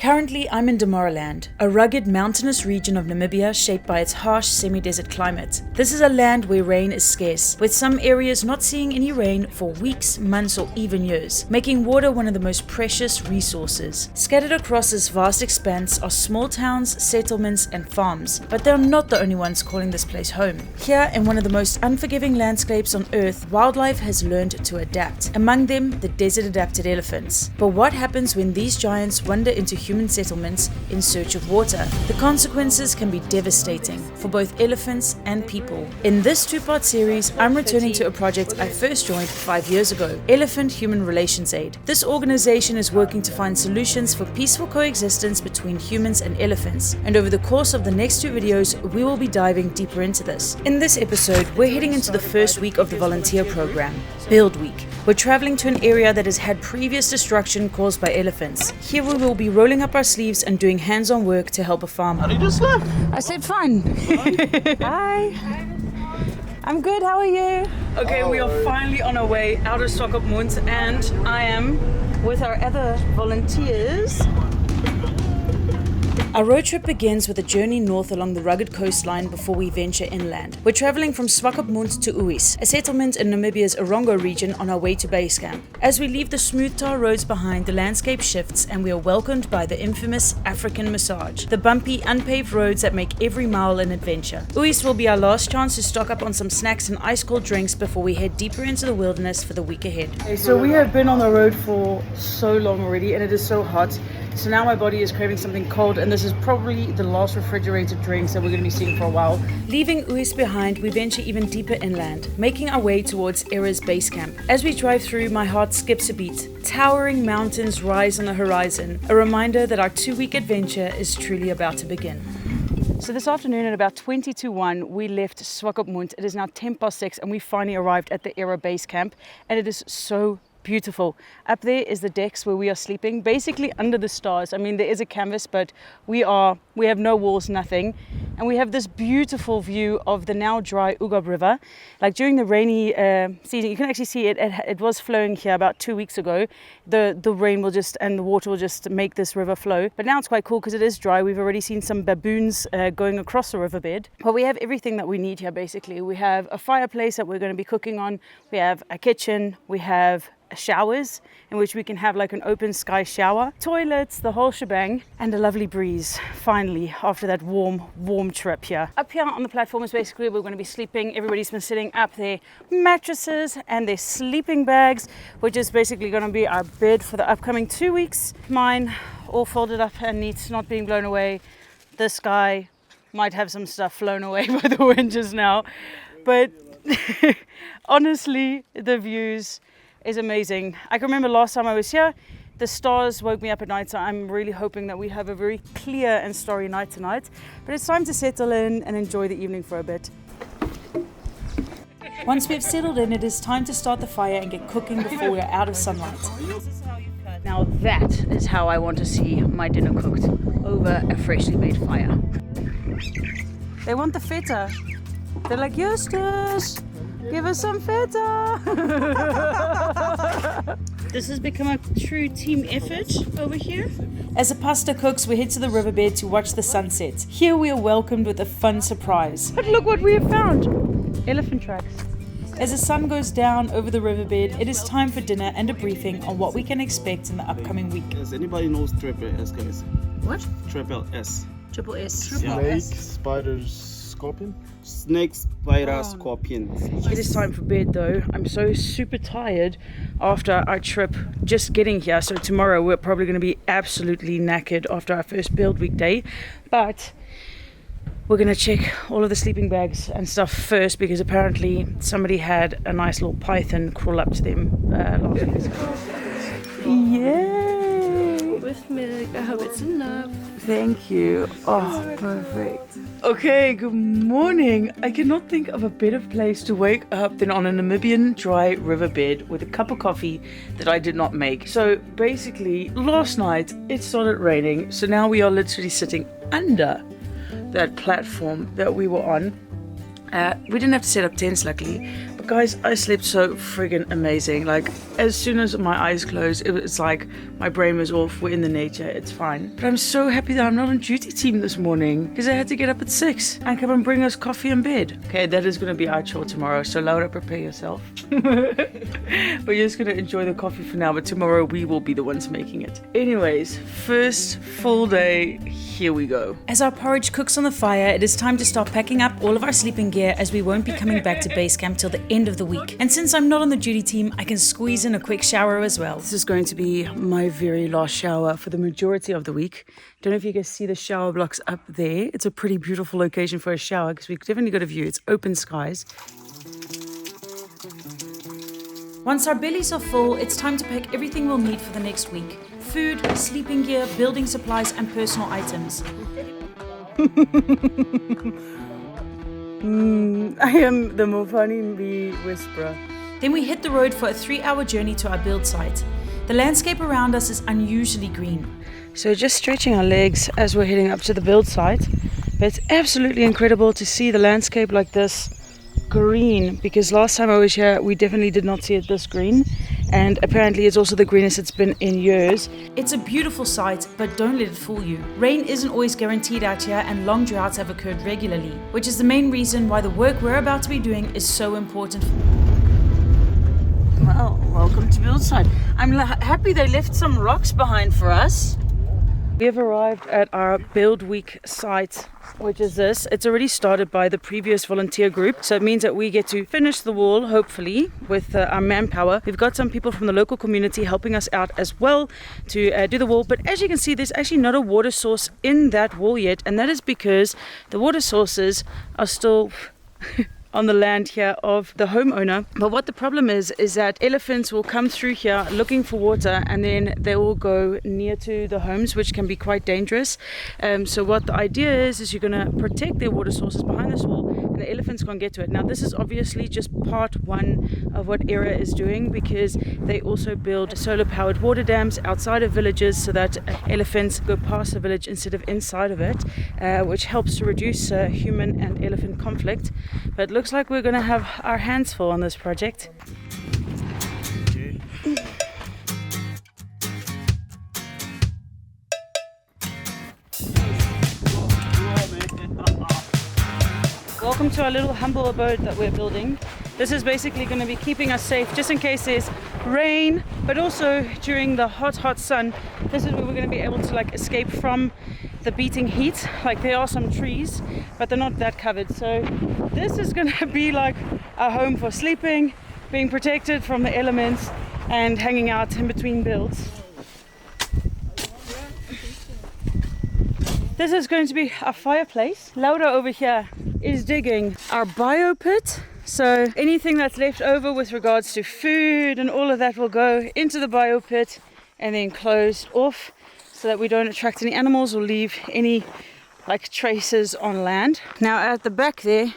Currently, I'm in Damaraland, a rugged mountainous region of Namibia shaped by its harsh semi-desert climate. This is a land where rain is scarce, with some areas not seeing any rain for weeks, months or even years, making water one of the most precious resources. Scattered across this vast expanse are small towns, settlements and farms, but they're not the only ones calling this place home. Here, in one of the most unforgiving landscapes on Earth, wildlife has learned to adapt, among them the desert-adapted elephants. But what happens when these giants wander into human settlements in search of water? The consequences can be devastating for both elephants and people. In this two-part series, I'm returning to a project I first joined 5 years ago, Elephant Human Relations Aid. This organization is working to find solutions for peaceful coexistence between humans and elephants, and over the course of the next two videos, we will be diving deeper into this. In this episode, we're heading into the first week of the volunteer program, Build Week. We're traveling to an area that has had previous destruction caused by elephants. Here we will be rolling up our sleeves and doing hands-on work to help a farmer. How did you sleep? I said fun. Hi. I'm good, how are you? Okay, we are finally on our way out of Swakopmund and I am with our other volunteers. Our road trip begins with a journey north along the rugged coastline before we venture inland. We're traveling from Swakopmund to Noooooo, a settlement in Namibia's Orongo region on our way to Basecamp. As we leave the smooth tar roads behind, the landscape shifts and we are welcomed by the infamous African massage, the bumpy, unpaved roads that make every mile an adventure. Noooooo will be our last chance to stock up on some snacks and ice-cold drinks before we head deeper into the wilderness for the week ahead. Okay, so we have been on the road for so long already and it is so hot. So now my body is craving something cold and this is probably the last refrigerated drinks that we're going to be seeing for a while. Leaving Noooooo behind, we venture even deeper inland, making our way towards arid's base camp. As we drive through, my heart skips a beat. Towering mountains rise on the horizon, a reminder that our 2-week adventure is truly about to begin. So this afternoon at about 20 to 1, we left Swakopmund. It is now 10 past 6 and we finally arrived at the arid base camp and it is so beautiful. Up there is the decks where we are sleeping, basically under the stars. I mean, there is a canvas, but we have no walls, nothing. And we have this beautiful view of the now dry Ugab River. Like during the rainy season, you can actually see it was flowing here about 2 weeks ago. The rain will just, and the water will just make this river flow. But now it's quite cool because it is dry. We've already seen some baboons going across the riverbed. But we have everything that we need here, basically. We have a fireplace that we're going to be cooking on. We have a kitchen. We have showers in which we can have like an open sky shower, toilets, the whole shebang, and a lovely breeze finally after that warm trip here. Up here on the platform is basically where we're going to be sleeping. Everybody's been sitting up their mattresses and their sleeping bags, which is basically going to be our bed for the upcoming 2 weeks. Mine all folded up and neat, not being blown away. This guy might have some stuff flown away by the wind just now, but honestly the views is amazing. I can remember last time I was here, the stars woke me up at night, so I'm really hoping that we have a very clear and starry night tonight. But it's time to settle in and enjoy the evening for a bit. Once we've settled in, it is time to start the fire and get cooking before we're out of sunlight. Now that is how I want to see my dinner cooked, over a freshly made fire. They want the feta. They're like, Justus, give us some feta. This has become a true team effort over here. As the pasta cooks, we head to the riverbed to watch the sunset. Here we are welcomed with a fun surprise. But look what we have found. Elephant tracks. As the sun goes down over the riverbed, it is time for dinner and a briefing on what we can expect in the upcoming week. Does anybody knows triple S, guys? What? Triple S. Triple S. Snake, spiders, scorpion? Snake, spider, scorpion. It is time for bed though. I'm so super tired after our trip just getting here. So tomorrow we're probably going to be absolutely knackered after our first build week day. But we're going to check all of the sleeping bags and stuff first because apparently somebody had a nice little python crawl up to them last week. Yay! With milk, I hope it's enough. Thank you. Oh, perfect. Okay, good morning. I cannot think of a better place to wake up than on a Namibian dry riverbed with a cup of coffee that I did not make. So basically, last night it started raining, so now we are literally sitting under that platform that we were on. We didn't have to set up tents, luckily. But guys, I slept so friggin' amazing. Like, as soon as my eyes closed, it's like my brain was off. We're in the nature, it's fine. But I'm so happy that I'm not on duty team this morning because I had to get up at 6 and come and bring us coffee in bed. Okay, that is going to be our chore tomorrow, so Laura, prepare yourself. We're just going to enjoy the coffee for now, but tomorrow we will be the ones making it. Anyways, first full day, here we go. As our porridge cooks on the fire, it is time to start packing up all of our sleeping gear as we won't be coming back to Basecamp till the end of the week. And since I'm not on the duty team, I can squeeze in a quick shower as well. This is going to be my very last shower for the majority of the week. Don't know if you guys see the shower blocks up there. It's a pretty beautiful location for a shower because we've definitely got a view. It's open skies. Once our bellies are full, it's time to pack everything we'll need for the next week. Food, sleeping gear, building supplies, and personal items. I am the Mofani Bee whisperer. Then we hit the road for a 3-hour journey to our build site. The landscape around us is unusually green. So just stretching our legs as we're heading up to the build site. But it's absolutely incredible to see the landscape like this green, because last time I was here we definitely did not see it this green, and apparently it's also the greenest it's been in years. It's a beautiful sight, but don't let it fool you. Rain isn't always guaranteed out here, and long droughts have occurred regularly, which is the main reason why the work we're about to be doing is so important. Well, welcome to buildsite. I'm happy they left some rocks behind for us. We have arrived at our build week site, which is this. It's already started by the previous volunteer group, so it means that we get to finish the wall, hopefully, with our manpower. We've got some people from the local community helping us out as well to do the wall, but as you can see, there's actually not a water source in that wall yet, and that is because the water sources are still on the land here of the homeowner. But what the problem is that elephants will come through here looking for water, and then they will go near to the homes, which can be quite dangerous. So what the idea is you're going to protect their water sources behind this wall, and the elephants can't get to it. Now this is obviously just part one of what ERA is doing, because they also build solar powered water dams outside of villages so that elephants go past the village instead of inside of it, which helps to reduce human and elephant conflict. But it looks like we're going to have our hands full on this project. Welcome to our little humble abode that we're building. This is basically going to be keeping us safe just in case there's rain, but also during the hot sun. This is where we're going to be able to escape from the beating heat. There are some trees, but they're not that covered. So this is going to be like a home for sleeping, being protected from the elements, and hanging out in between builds. This is going to be our fireplace. Laura over here is digging our bio pit. So anything that's left over with regards to food and all of that will go into the bio pit and then closed off so that we don't attract any animals or leave any traces on land. Now at the back there,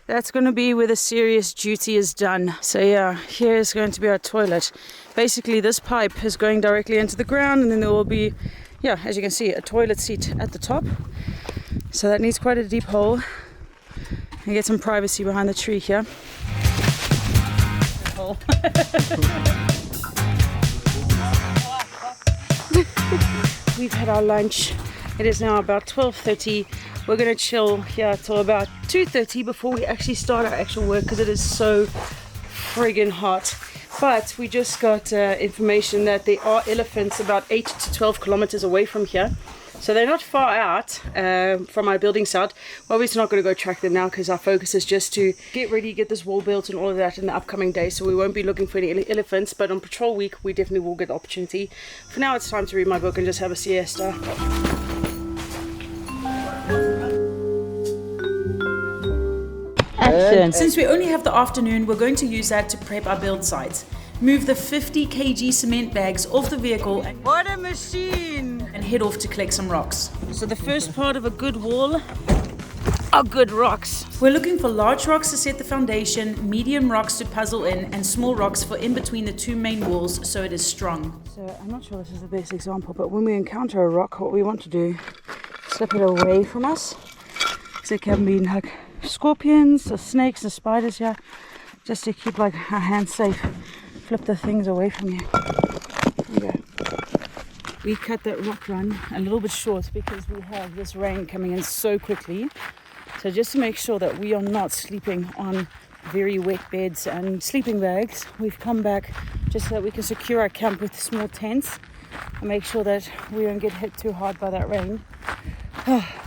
that's going to be where the serious duty is done. So yeah, here is going to be our toilet. Basically this pipe is going directly into the ground, and then there will be, yeah, as you can see, a toilet seat at the top. So that needs quite a deep hole. And get some privacy behind the tree here. We've had our lunch. It is now about 12:30. We're going to chill here till about 2:30 before we actually start our actual work, because it is so friggin' hot. But we just got information that there are elephants about 8 to 12 kilometers away from here. So they're not far out from our building site. We're obviously not going to go track them now, because our focus is just to get ready, get this wall built and all of that in the upcoming days. So we won't be looking for any elephants, but on patrol week we definitely will get the opportunity. For now it's time to read my book and just have a siesta. Action. Since we only have the afternoon, we're going to use that to prep our build site. Move the 50 kg cement bags off the vehicle. What a machine! And head off to collect some rocks. So the first part of a good wall are good rocks. We're looking for large rocks to set the foundation, medium rocks to puzzle in, and small rocks for in between the two main walls so it is strong. So I'm not sure this is the best example, but when we encounter a rock, what we want to do is slip it away from us. So it can be scorpions or snakes or spiders here, just to keep our hands safe flip the things away from you. There you go. We cut that rock run a little bit short because we have this rain coming in so quickly. So just to make sure that we are not sleeping on very wet beds and sleeping bags, we've come back just so that we can secure our camp with small tents and make sure that we don't get hit too hard by that rain.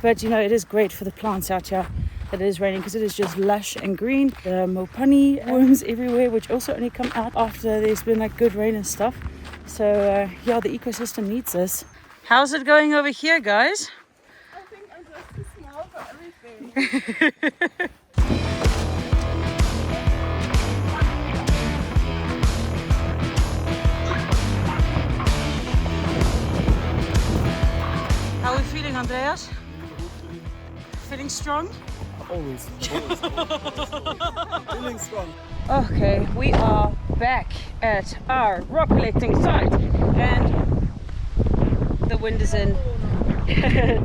But you know, it is great for the plants out here that it is raining because it is just lush and green. The mopani worms everywhere, which also only come out after there's been like good rain and stuff. So yeah, the ecosystem needs this. How's it going over here, guys? I think I'm just too small for everything. How are we feeling, Andreas? Feeling strong? Always. Feeling strong. Okay, we are back at our rock collecting site and the wind is in.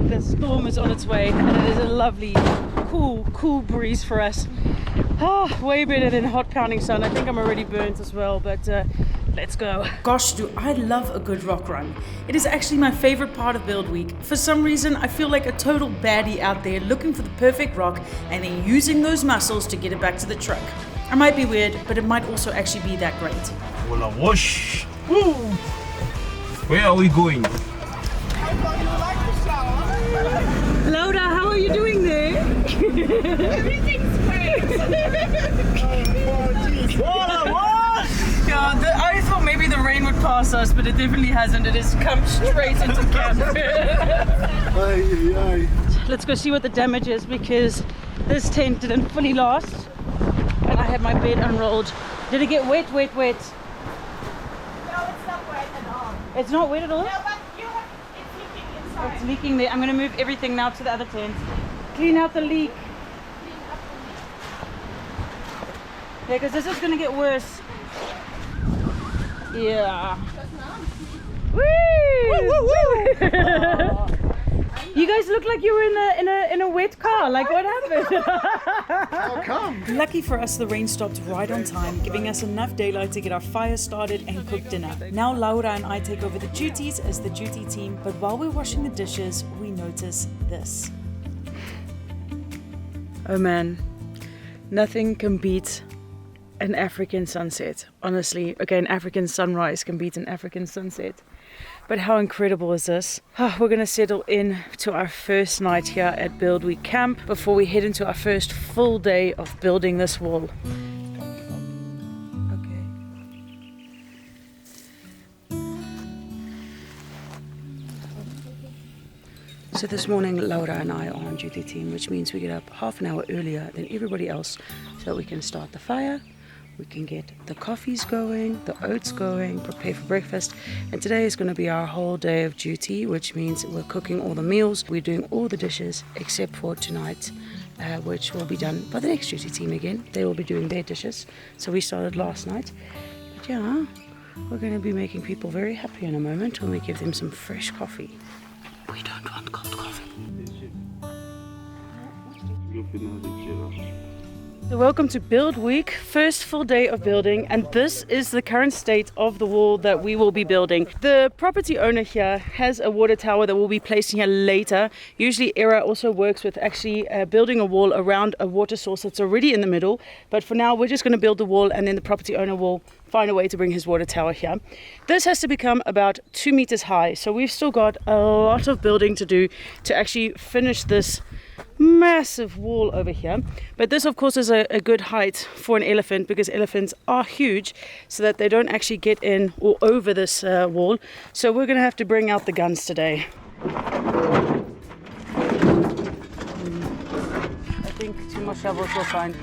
The storm is on its way and it is a lovely, cool breeze for us. Way better than hot pounding sun. I think I'm already burnt as well, but let's go. Gosh, do I love a good rock run. It is actually my favorite part of build week. For some reason, I feel like a total baddie out there looking for the perfect rock and then using those muscles to get it back to the truck. I might be weird, but it might also actually be that great. Wanna wash? Woo! Where are we going? Laura, how are you doing there? Everything's great. Yeah, I thought maybe the rain would pass us, but it definitely hasn't. It has come straight into camp. Let's go see what the damage is because this tent didn't fully last. And I had my bed unrolled. Did it get wet? No, it's not wet at all. It's not wet at all? No, but it's leaking inside. It's leaking there. I'm going to move everything now to the other tent. Clean out the leak. Yeah, because this is going to get worse. Yeah. Woo! You guys look like you were in a wet car. Like, what happened? How come? Lucky for us, the rain stopped right on time, giving us enough daylight to get our fire started and cook dinner. Now Laura and I take over the duties as the duty team, but while we're washing the dishes, we notice this. Oh man, nothing can beat an African sunset. Honestly, okay, an African sunrise can beat an African sunset. But how incredible is this? We're going to settle in to our first night here at Build Week Camp before we head into our first full day of building this wall. Okay. So this morning, Laura and I are on duty team, which means we get up half an hour earlier than everybody else so that we can start the fire. We can get the coffees going, the oats going, prepare for breakfast. And today is going to be our whole day of duty, which means we're cooking all the meals. We're doing all the dishes except for tonight, which will be done by the next duty team again. They will be doing their dishes. So we started last night. But yeah, we're going to be making people very happy in a moment when we give them some fresh coffee. We don't want cold coffee. So welcome to Build Week, first full day of building, and this is the current state of the wall that we will be building. The property owner here has a water tower that we'll be placing here later. Usually Era also works with actually building a wall around a water source that's already in the middle, but for now we're just going to build the wall and then the property owner will find a way to bring his water tower here. This has to become about 2 meters high, so we've still got a lot of building to do to actually finish this massive wall over here. But this of course is a good height for an elephant because elephants are huge, so that they don't actually get in or over this wall. So we're gonna have to bring out the guns today. I think 2 more shovels will find.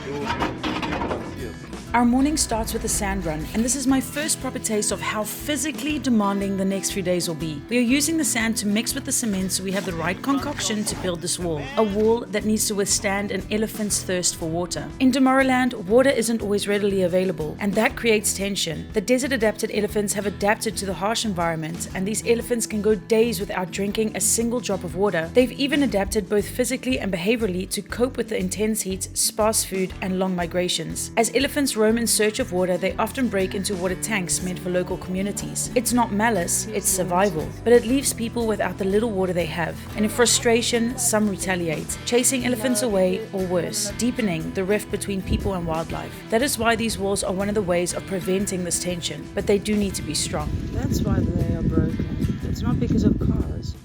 Our morning starts with a sand run, and this is my first proper taste of how physically demanding the next few days will be. We are using the sand to mix with the cement so we have the right concoction to build this wall. A wall that needs to withstand an elephant's thirst for water. In Damaraland, water isn't always readily available, and that creates tension. The desert-adapted elephants have adapted to the harsh environment, and these elephants can go days without drinking a single drop of water. They've even adapted both physically and behaviorally to cope with the intense heat, sparse food, and long migrations. As elephants roam roam in search of water, they often break into water tanks meant for local communities. It's not malice, it's survival. But it leaves people without the little water they have. And in frustration, some retaliate, chasing elephants away or worse, deepening the rift between people and wildlife. That is why these walls are one of the ways of preventing this tension, but they do need to be strong. That's why they are broken. It's not because of cars.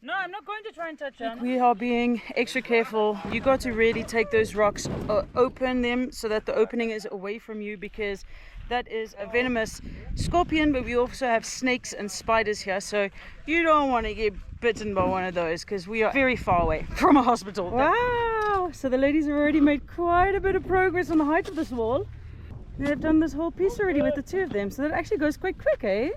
No, I'm not going to try and touch her. We are being extra careful. You got to really take those rocks, open them so that the opening is away from you, because that is a venomous scorpion, but we also have snakes and spiders here, so you don't want to get bitten by one of those because we are very far away from a hospital. Wow! So the ladies have already made quite a bit of progress on the height of this wall. They've done this whole piece already with the two of them, so that actually goes quite quick, eh?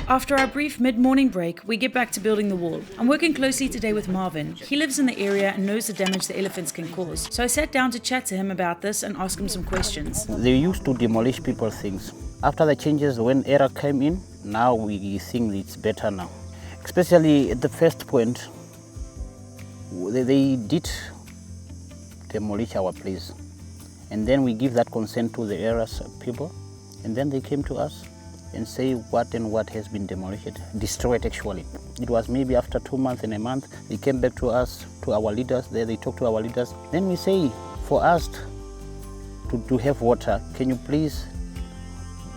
After our brief mid-morning break, we get back to building the wall. I'm working closely today with Marvin. He lives in the area and knows the damage the elephants can cause. So I sat down to chat to him about this and ask him some questions. They used to demolish people's things. After the changes, when era came in, now we think it's better now. Especially at the first point, they did demolish our place. And then we give that consent to the area's people. And then they came to us and say what and what has been demolished, destroyed actually. It was maybe after 2 months and a month, they came back to us, to our leaders, there they talked to our leaders. Then we say, for us to have water, can you please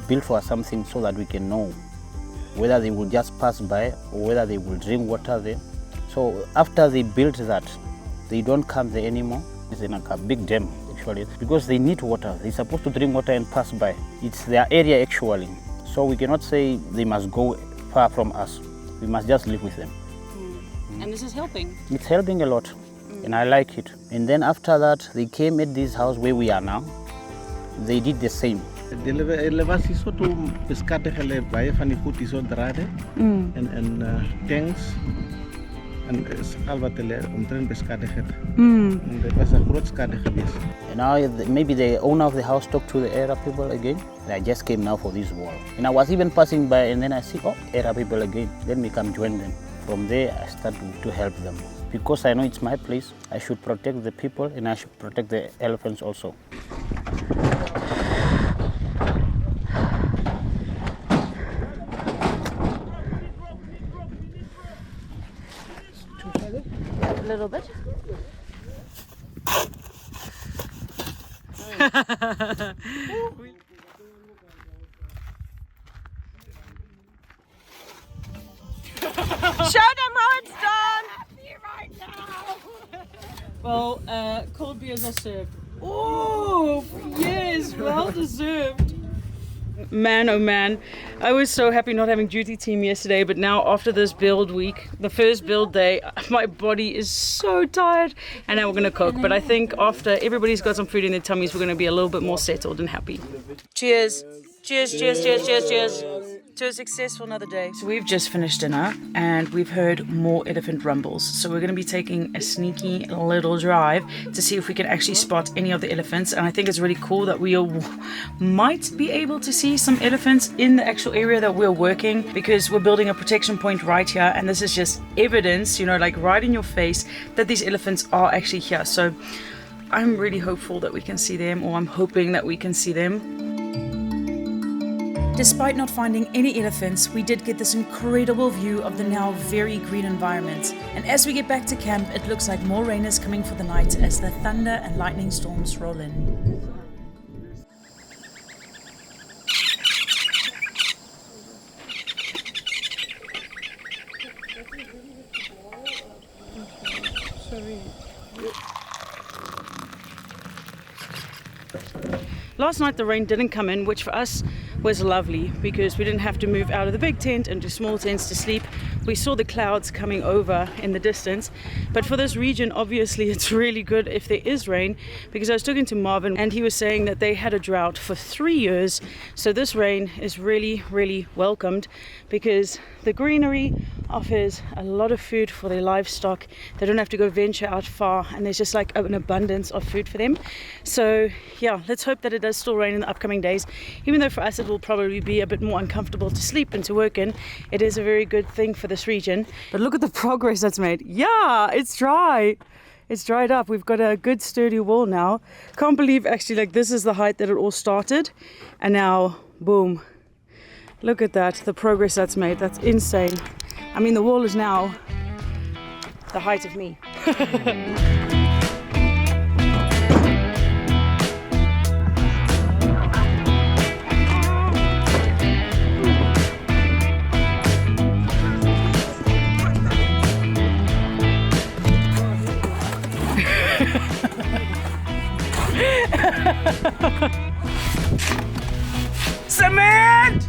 build for us something so that we can know whether they will just pass by or whether they will drink water there. So after they built that, they don't come there anymore. It's like a big dam actually, because they need water. They're supposed to drink water and pass by. It's their area actually. So we cannot say they must go far from us. We must just live with them. And this is helping? It's helping a lot, and I like it. And then after that, they came at this house where we are now. They did the same. Elevasi so to pescate hele baie van die goed hierso drade en tanks en skaal wat hulle omtrent beskadig het. En dit was 'n groot skade geweest. And now maybe the owner of the house talked to the area people again. I just came now for this wall. And I was even passing by and then I see, oh, area people again. Let me come join them. From there I start to help them. Because I know it's my place, I should protect the people and I should protect the elephants also. A little bit. Show them how it's done! Right now. Well, cold beers are served. Oh, yes, well deserved. Man, oh man, I was so happy not having duty team yesterday, but now after this build week, the first build day, my body is so tired, and now we're going to cook. But I think after everybody's got some food in their tummies, we're going to be a little bit more settled and happy. Cheers. Cheers, cheers, cheers, cheers, cheers. To a successful another day. So we've just finished dinner and we've heard more elephant rumbles. So we're going to be taking a sneaky little drive to see if we can actually spot any of the elephants. And I think it's really cool that we might be able to see some elephants in the actual area that we're working, because we're building a protection point right here. And this is just evidence, you know, like right in your face that these elephants are actually here. So I'm really hopeful that we can see them, or I'm hoping that we can see them. Despite not finding any elephants, we did get this incredible view of the now very green environment. And as we get back to camp, it looks like more rain is coming for the night as the thunder and lightning storms roll in. Last night the rain didn't come in, which for us was lovely because we didn't have to move out of the big tent into small tents to sleep. We saw the clouds coming over in the distance, but for this region obviously it's really good if there is rain, because I was talking to Marvin and he was saying that they had a drought for 3 years, so this rain is really welcomed because the greenery offers a lot of food for their livestock. They don't have to go venture out far, and there's just like an abundance of food for them. So yeah, let's hope that it does still rain in the upcoming days. Even though for us it will probably be a bit more uncomfortable to sleep and to work in, it is a very good thing for this region. But look at the progress that's made. Yeah, it's dry. It's dried up. We've got a good sturdy wall now. Can't believe actually, like, this is the height that it all started, and now boom, look at that, the progress that's made. That's insane. I mean, the wall is now the height of me. Cement!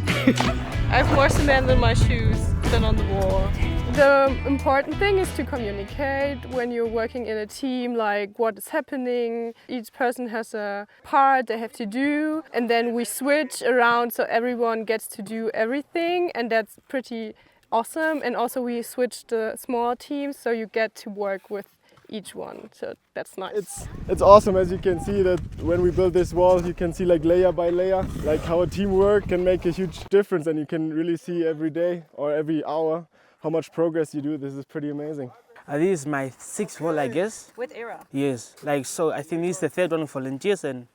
I have more cement in my shoes than on the wall. The important thing is to communicate when you're working in a team, like what is happening. Each person has a part they have to do, and then we switch around so everyone gets to do everything, and that's pretty awesome. And also we switch the small teams so you get to work with each one, so that's nice. It's awesome, as you can see, that when we build this wall, you can see like layer by layer, like how a teamwork can make a huge difference, and you can really see every day or every hour how much progress you do. This is pretty amazing. This is my 6th wall, I guess. With Era? Yes, like so I think this is the 3rd one with volunteers, and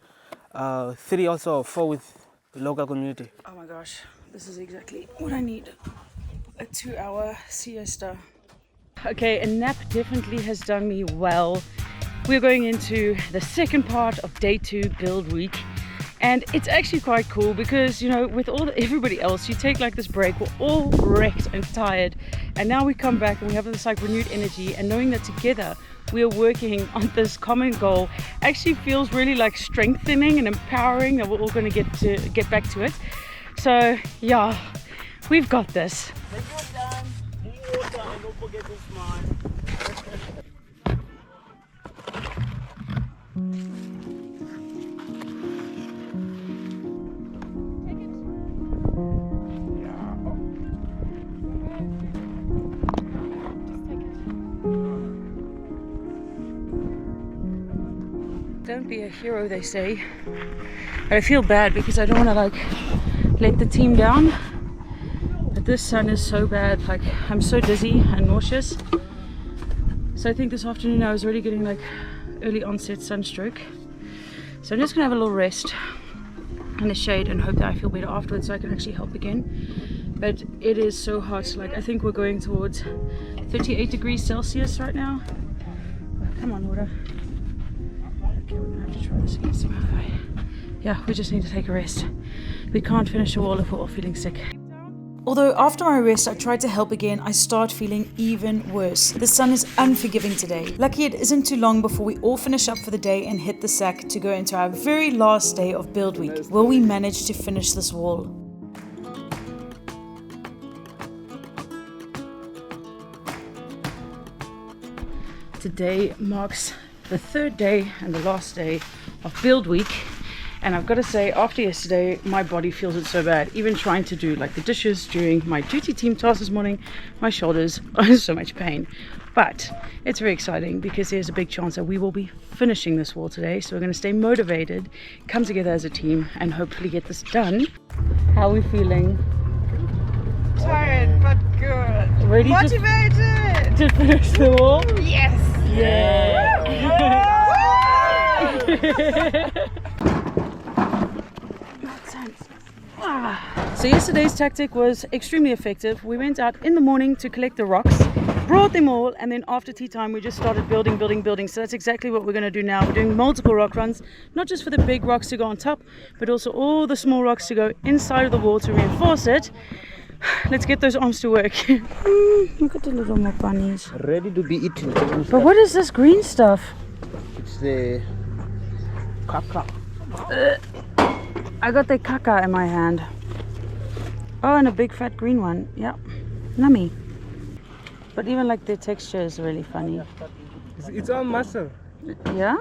3 also 4 with the local community. Oh my gosh, this is exactly what I need. A 2-hour siesta. Okay, a nap definitely has done me well. We're going into the second part of day 2 build week, and it's actually quite cool because, you know, with everybody else, you take like this break, we're all wrecked and tired, and now we come back and we have this like renewed energy, and knowing that together we are working on this common goal actually feels really like strengthening and empowering, that we're all going to get back to it. So yeah, we've got this. And don't forget to smile. Don't be a hero, they say. But I feel bad because I don't want to like let the team down. But this sun is so bad, like I'm so dizzy and nauseous. So I think this afternoon I was already getting like early onset sunstroke. So I'm just gonna have a little rest in the shade and hope that I feel better afterwards so I can actually help again. But it is so hot, like I think we're going towards 38 degrees Celsius right now. Oh, come on, water. Okay, we're gonna have to try this against the Wi-Fi. Yeah, we just need to take a rest. We can't finish the wall if we're all feeling sick. Although after my rest I tried to help again, I start feeling even worse. The sun is unforgiving today. Lucky it isn't too long before we all finish up for the day and hit the sack to go into our very last day of build week. Will we manage to finish this wall? Today marks the 3rd day and the last day of build week. And I've got to say, after yesterday, my body feels it so bad. Even trying to do like the dishes during my duty team task this morning, my shoulders are in so much pain. But it's very exciting because there's a big chance that we will be finishing this wall today. So we're going to stay motivated, come together as a team, and hopefully get this done. How are we feeling? Tired, but good. Ready Motivated! to finish the wall? Yes! Yeah! So yesterday's tactic was extremely effective. We went out in the morning to collect the rocks, brought them all, and then after tea time we just started building. So that's exactly what we're going to do now. We're doing multiple rock runs, not just for the big rocks to go on top, but also all the small rocks to go inside of the wall to reinforce it. Let's get those arms to work. Look at the little more bunnies. Ready to be eaten. But what is this green stuff? It's the caca. I got the caca in my hand. Oh, and a big fat green one. Yeah, nummy. But even like the texture is really funny. It's all muscle. Yeah?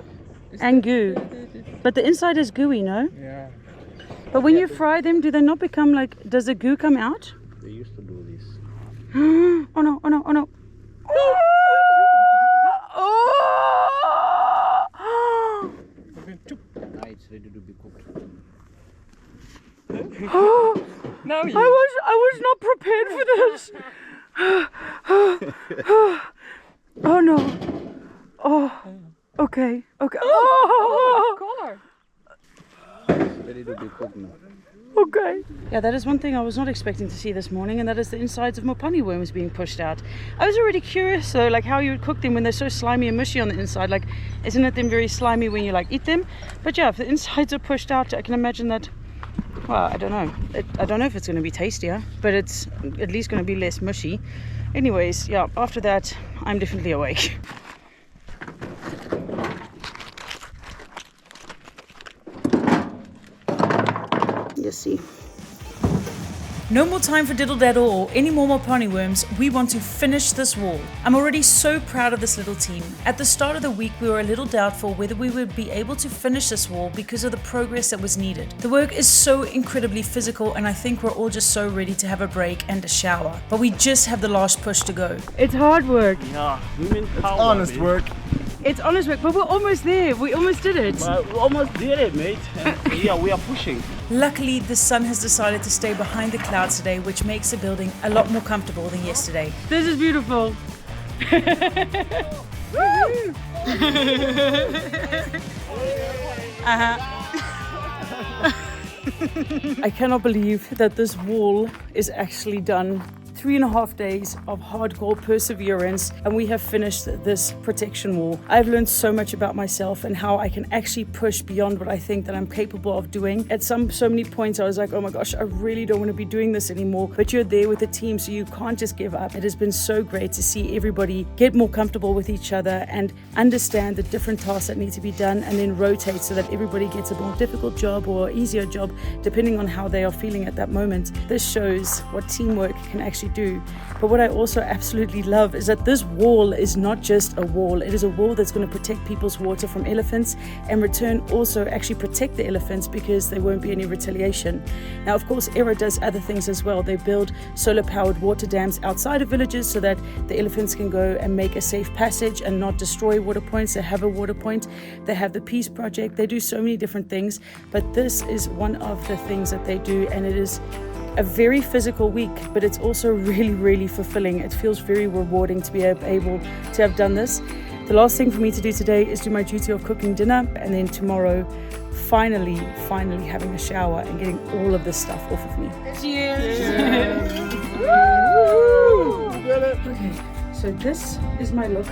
And goo. But the inside is gooey, no? Yeah. But when you fry them, do they not become like, does the goo come out? They used to do this. Oh no, oh no, oh no. Now it's ready to be cooked. I was not prepared for this. Oh no. Oh, okay, okay. Oh, It's ready to be cooked now. okay. Yeah, that is one thing I was not expecting to see this morning, and that is the insides of mopani worms being pushed out. I was already curious though, like how you would cook them when they're so slimy and mushy on the inside. Like, isn't it them very slimy when you like eat them? But yeah, if the insides are pushed out, I can imagine that. Well, I don't know. I don't know if it's going to be tastier, but it's at least going to be less mushy. Anyways, yeah, after that, I'm definitely awake. Let's see. No more time for diddle-daddle or any more mopani worms. We want to finish this wall. I'm already so proud of this little team. At the start of the week, we were a little doubtful whether we would be able to finish this wall because of the progress that was needed. The work is so incredibly physical, and I think we're all just so ready to have a break and a shower. But we just have the last push to go. It's hard work. Yeah, women power. Honest man. work. It's honest work, but we're almost there. We almost did it. We almost did it, mate. And yeah, we are pushing. Luckily, the sun has decided to stay behind the clouds today, which makes the building a lot more comfortable than yesterday. This is beautiful. I cannot believe that this wall is actually done. 3.5 days of hardcore perseverance, and we have finished this protection wall. I've learned so much about myself and how I can actually push beyond what I think that I'm capable of doing. At so many points I was like, oh my gosh, I really don't want to be doing this anymore. But you're there with the team, so you can't just give up. It has been so great to see everybody get more comfortable with each other and understand the different tasks that need to be done, and then rotate so that everybody gets a more difficult job or easier job depending on how they are feeling at that moment. This shows what teamwork can actually do. But what I also absolutely love is that this wall is not just a wall. It is a wall that's going to protect people's water from elephants, and return also actually protect the elephants because there won't be any retaliation. Now, of course, Arid does other things as well. They build solar-powered water dams outside of villages so that the elephants can go and make a safe passage and not destroy water points. They have a water point. They have the Peace Project. They do so many different things, but this is one of the things that they do, and it is a very physical week, but it's also really, really fulfilling. It feels very rewarding to be able to have done this. The last thing for me to do today is do my duty of cooking dinner, and then tomorrow, finally having a shower and getting all of this stuff off of me. Cheers! Okay, so this is my look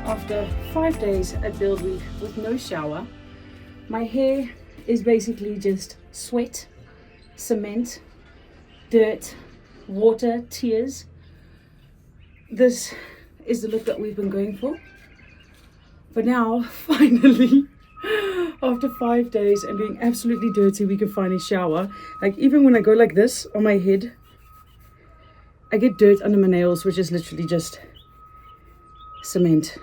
after 5 days at Build Week with no shower. My hair is basically just sweat, cement, dirt, water, tears. This is the look that we've been going for. But now, finally, after 5 days and being absolutely dirty, we can finally shower. Like, even when I go like this on my head, I get dirt under my nails, which is literally just cement.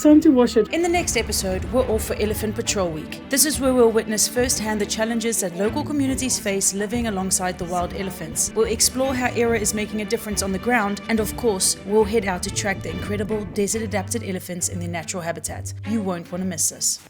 Time to wash it. In the next episode, we're off for Elephant Patrol Week. This is where we'll witness firsthand the challenges that local communities face living alongside the wild elephants. We'll explore how ERA is making a difference on the ground, and of course, we'll head out to track the incredible desert-adapted elephants in their natural habitat. You won't want to miss this.